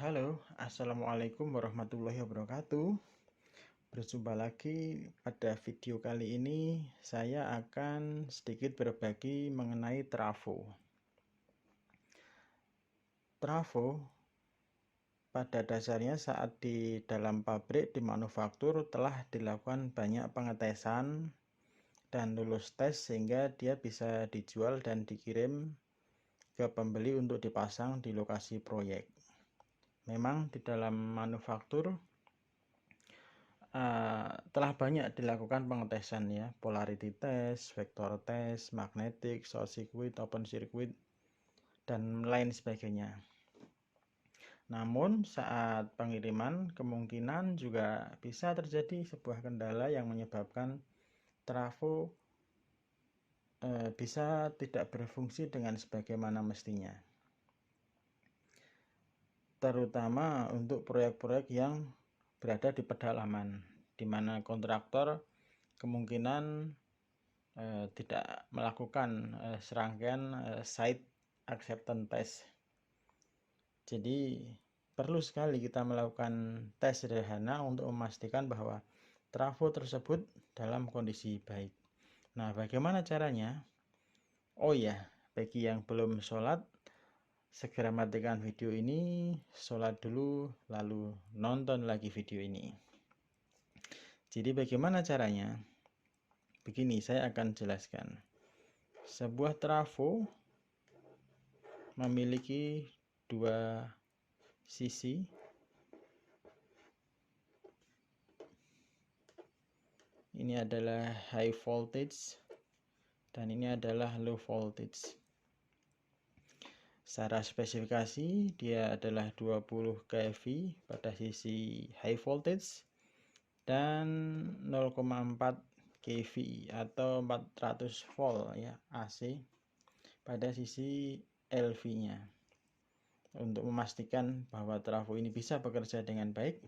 Halo, Assalamualaikum warahmatullahi wabarakatuh. Berjumpa lagi pada video kali ini. Saya akan sedikit berbagi mengenai trafo. Trafo pada dasarnya saat di dalam pabrik di manufaktur telah dilakukan banyak pengetesan dan lulus tes sehingga dia bisa dijual dan dikirim ke pembeli untuk dipasang di lokasi proyek. Memang di dalam manufaktur telah banyak dilakukan pengetesan ya, polarity test, vector test, magnetic, short circuit, open circuit, dan lain sebagainya. Namun saat pengiriman kemungkinan juga bisa terjadi sebuah kendala yang menyebabkan trafo bisa tidak berfungsi dengan sebagaimana mestinya. Terutama untuk proyek-proyek yang berada di pedalaman, di mana kontraktor kemungkinan tidak melakukan serangkaian site acceptance test. Jadi perlu sekali kita melakukan tes sederhana untuk memastikan bahwa trafo tersebut dalam kondisi baik. Nah, bagaimana caranya? Oh ya, bagi yang belum sholat, segera matikan video ini, sholat dulu, lalu nonton lagi video ini. Jadi bagaimana caranya? Begini, saya akan jelaskan. Sebuah trafo memiliki dua sisi. Ini adalah high voltage dan ini adalah low voltage. Secara spesifikasi dia adalah 20 kV pada sisi high voltage dan 0,4 kV atau 400 volt ya AC pada sisi LV-nya. Untuk memastikan bahwa trafo ini bisa bekerja dengan baik,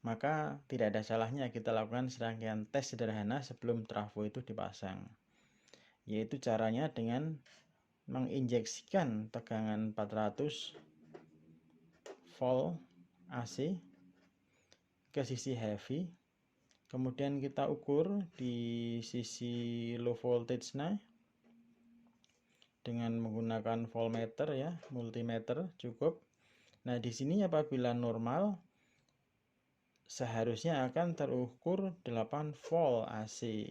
maka tidak ada salahnya kita lakukan serangkaian tes sederhana sebelum trafo itu dipasang. Yaitu caranya dengan menginjeksikan tegangan 400 volt AC ke sisi heavy, kemudian kita ukur di sisi low voltage-nya dengan menggunakan voltmeter ya, multimeter cukup. Nah, di sini apabila normal seharusnya akan terukur 8 volt AC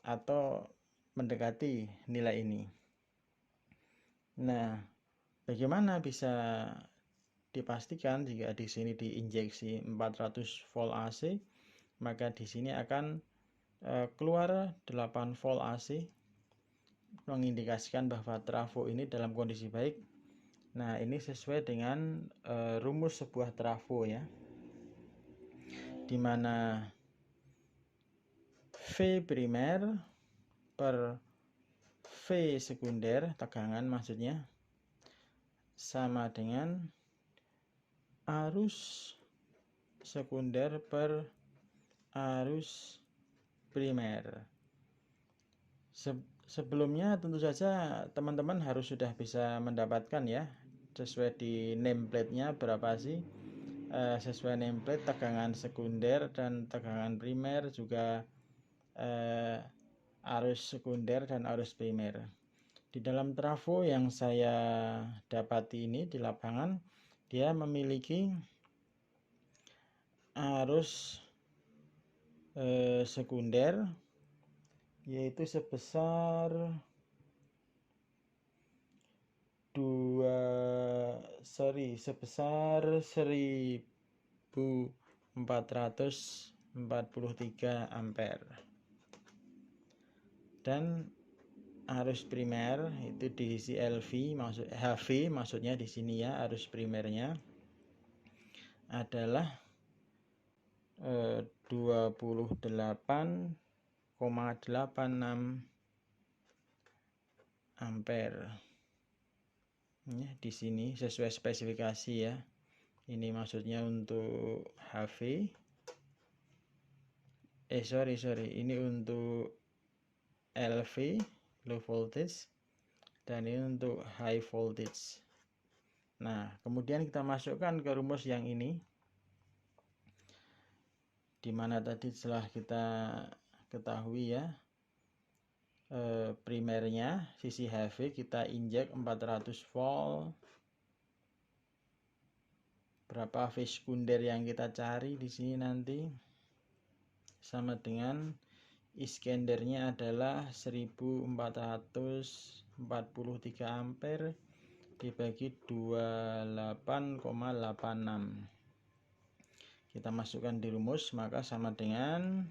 atau mendekati nilai ini. Nah, bagaimana bisa dipastikan jika di sini diinjeksi 400 volt AC, maka di sini akan keluar 8 volt AC mengindikasikan bahwa trafo ini dalam kondisi baik. Nah, ini sesuai dengan rumus sebuah trafo ya, di mana V primer per V sekunder, tegangan maksudnya, sama dengan arus sekunder per arus primer. Sebelumnya tentu saja teman-teman harus sudah bisa mendapatkan ya, sesuai di nameplate-nya berapa sih, sesuai nameplate tegangan sekunder dan tegangan primer, juga arus sekunder dan arus primer. Di dalam trafo yang saya dapati ini di lapangan, dia memiliki arus sekunder yaitu sebesar 1443 ampere. Dan arus primer itu di sisi LV, HV maksudnya di sini ya, arus primernya adalah 28,86 ampere. Ya, di sini sesuai spesifikasi ya. Ini maksudnya untuk HV. Ini untuk LV, low voltage, dan ini untuk high voltage. Nah, kemudian kita masukkan ke rumus yang ini, di mana tadi telah kita ketahui ya, primernya sisi HV kita injek 400 volt. Berapa V sekunder yang kita cari di sini nanti sama dengan iskendernya adalah 1443 ampere dibagi 28,86. Kita masukkan di rumus, maka sama dengan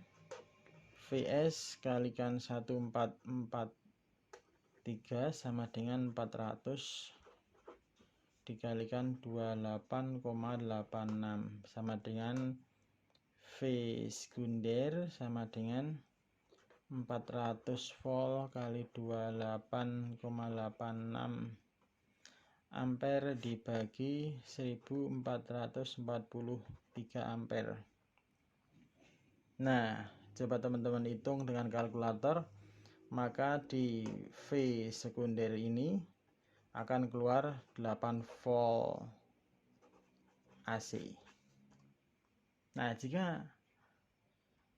Vs kalikan 1443 sama dengan 400 dikalikan 28,86 sama dengan V sekunder sama dengan 400 volt kali 28,86 ampere dibagi 1443 ampere. Nah, coba teman-teman hitung dengan kalkulator, maka di V sekunder ini akan keluar 8 volt AC. Nah,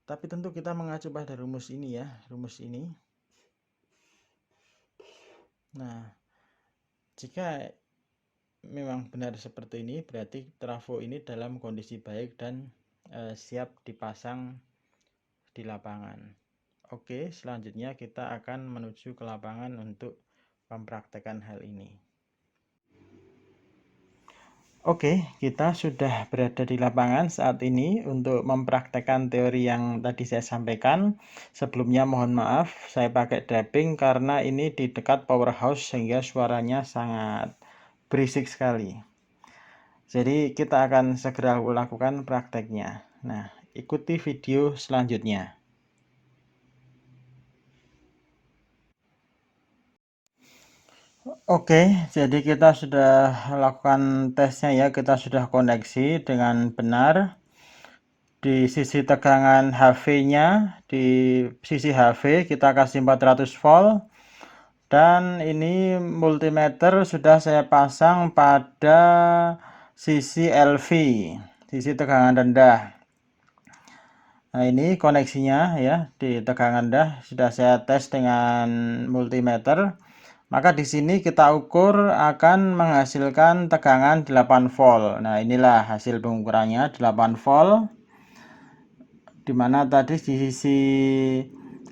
tapi tentu kita mengacu pada rumus ini ya, rumus ini. Nah, jika memang benar seperti ini, berarti trafo ini dalam kondisi baik dan siap dipasang di lapangan. Oke, selanjutnya kita akan menuju ke lapangan untuk mempraktekkan hal ini. Oke, kita sudah berada di lapangan saat ini untuk mempraktekkan teori yang tadi saya sampaikan. Sebelumnya mohon maaf, saya pakai dabbing karena ini di dekat powerhouse sehingga suaranya sangat berisik sekali. Jadi kita akan segera lakukan prakteknya. Nah, ikuti video selanjutnya. Oke, jadi kita sudah lakukan tesnya ya, kita sudah koneksi dengan benar. Di sisi tegangan HV-nya, di sisi HV kita kasih 400 volt. Dan ini multimeter sudah saya pasang pada sisi LV, sisi tegangan rendah. Nah, ini koneksinya ya, di tegangan rendah sudah saya tes dengan multimeter. Maka di sini kita ukur akan menghasilkan tegangan 8 volt. Nah, inilah hasil pengukurannya 8 volt. Dimana tadi di sisi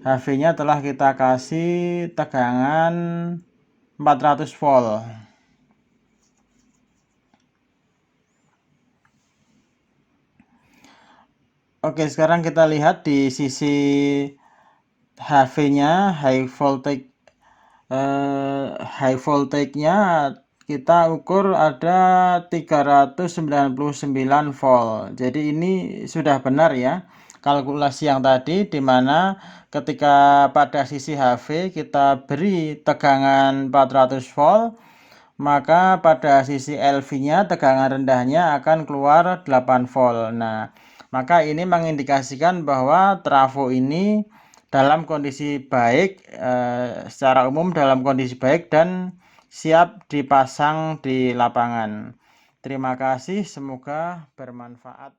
HV-nya telah kita kasih tegangan 400 volt. Oke, sekarang kita lihat di sisi HV-nya, high voltage-nya kita ukur ada 399 volt. Jadi ini sudah benar ya kalkulasi yang tadi, dimana ketika pada sisi HV kita beri tegangan 400 volt, maka pada sisi LV-nya tegangan rendahnya akan keluar 8 volt. Nah, maka ini mengindikasikan bahwa trafo ini dalam kondisi baik, secara umum dalam kondisi baik dan siap dipasang di lapangan. Terima kasih, semoga bermanfaat.